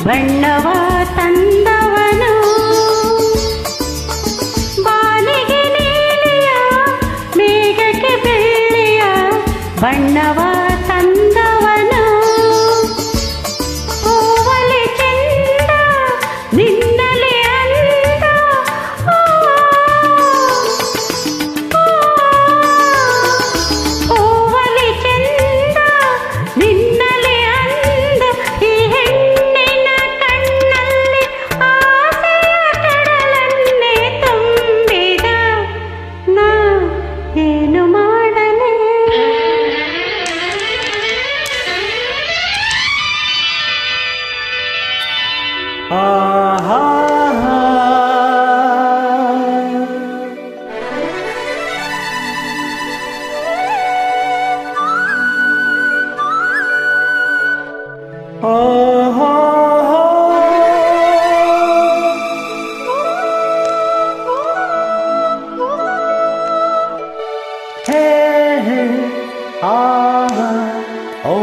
ಬಣ್ಣವ ತಂದವನು ಬಾನಿಗೆ ನೀಲಿಯ ಮೇಘಕ್ಕೆ ಬೆಳ್ಳಿಯ ಬಣ್ಣವ ತಂದವನು ಹೂವಲಿ ಚೆಂದ ನಿನ್ನಲಿ ಅಂದ ಹೂವಲಿ ಚೆಂದ ನಿನ್ನಲಿ ಅಂದ ಈ ಹೆಣ್ಣಿನ ಕಣ್ಣಲ್ಲಿ ಆಸೆಯ ಕಡಲನ್ನೇ ತುಂಬಿದ ನಾ ಏನು ಮಾಡಲೇ ಆಹಾ ಆಹಾ ಹೇ ಹೇ ಆಹಾ ಓ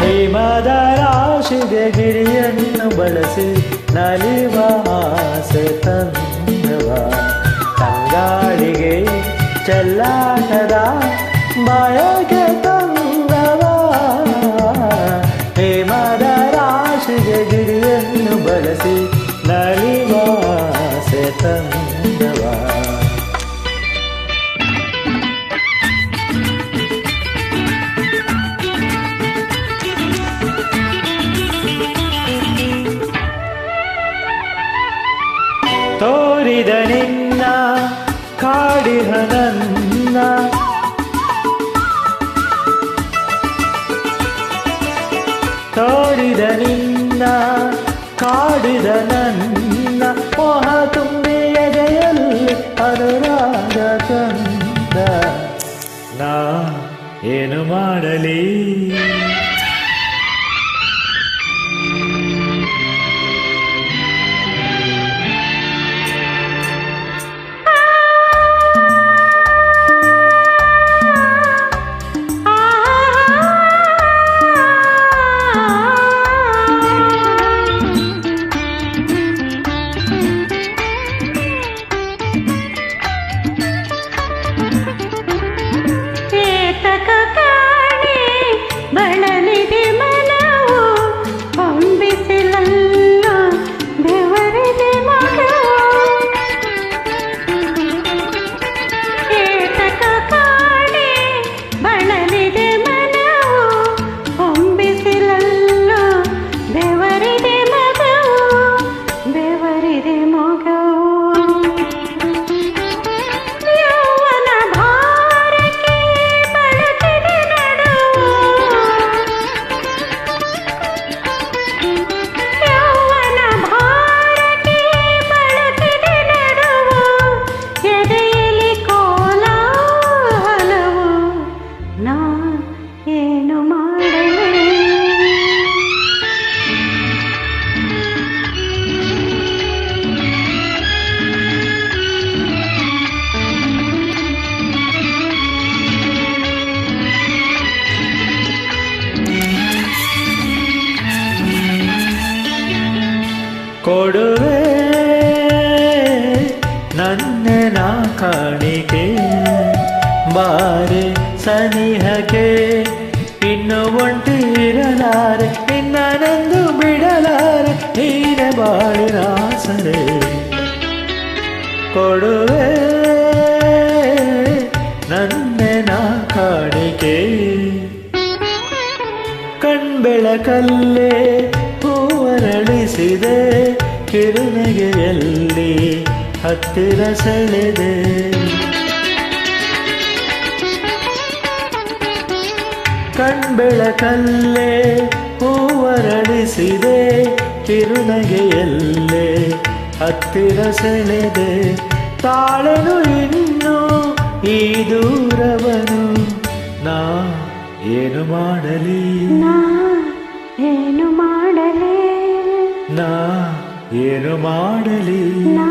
ಹಿಮದ ರಾಶಿಗೆ ಗಿರಿಯನ್ನು ಬಳಸಿ ನಲಿವ ಆಸೆ ತಂದವ ತಂಗಾಳಿಗೆ ಚೆಲ್ಲಾಟದ ಬಯಕೆ ತಂದವ ಹಿಮದ ರಾಶಿಗೆ ಗಿರಿಯನ್ನು ಬಳಸಿ ನಲಿವ ಆಸೆ ತಂದವ ತೋರಿದ ನಿನ್ನ ಕಾಡಿಹ ನನ್ನ ತೋರಿದ ನಿನ್ನ ಕಾಡಿದ ನನ್ನ ಮೋಹ ತುಂಬಿ ಎದೆಯಲ್ಲಿ ಅನುರಾಗ ತಂದ ನಾ ಏನು ಮಾಡಲಿ ಬಳಲಿದೆ ಮನವು ಹೊಂಬಿಸಿಲಲ್ಲ ಬೆವರಿದೆ ಮಗವು ಏತಕ ಕಾಣೆ ಬಳಲಿದೆ ಮನವು ಹೊಂಬಿಸಿಲಲ್ಲ ಬೆವರಿದೆ ಮಗವು ಬೆವರಿದೆ ಮಗವು ಯೌವನ ಭಾರಕ್ಕೆ ಬಳಲಿದೆ ನಡುವು ಯೌವನ ಭಾರಕ್ಕೆ ಬಳಲಿದೆ ನಡುವು ಎದೆಯಲ್ಲಿ ಕೋಲಾಹಲವು ನಾ ಏನು ಮಾಡಲೇ ಕೊಡುವೆ ನನ್ನೆನ ಕಾಣಿಕೆ ಬಾರೆ ಸನಿಹಕ್ಕೆ ಇನ್ನು ಒಂಟಿರಲಾರೆ ನಿನ್ನನೆಂದು ಬಿಡಲಾರೆ ನೀನೆ ಬಾಳಿನ ಸರೆ ಕೊಡುವೆ ನನ್ನೆನ ಕಾಣಿಕೆ ಕಣ್ಬೆಳಕಲ್ಲೇ ಹೂವರಳಿಸಿದೆ ಕಿರುನಗೆಯಲ್ಲಿ ಹತ್ತಿರ ಸೆಳೆದೆ ಕಣ್ಬೆಳಕಲ್ಲೇ ಹೂವರಳಿಸಿದೆ ಕಿರುನಗೆಯಲ್ಲೇ ಹತ್ತಿರ ಸೆಳೆದೆ ತಾಳೆನು ಇನ್ನು ಈ ದೂರವನು ನಾ ಏನು ಮಾಡಲಿ ನಾ ಏನು ಮಾಡಲಿ ನಾ ಏನು ಮಾಡಲಿ ನಾ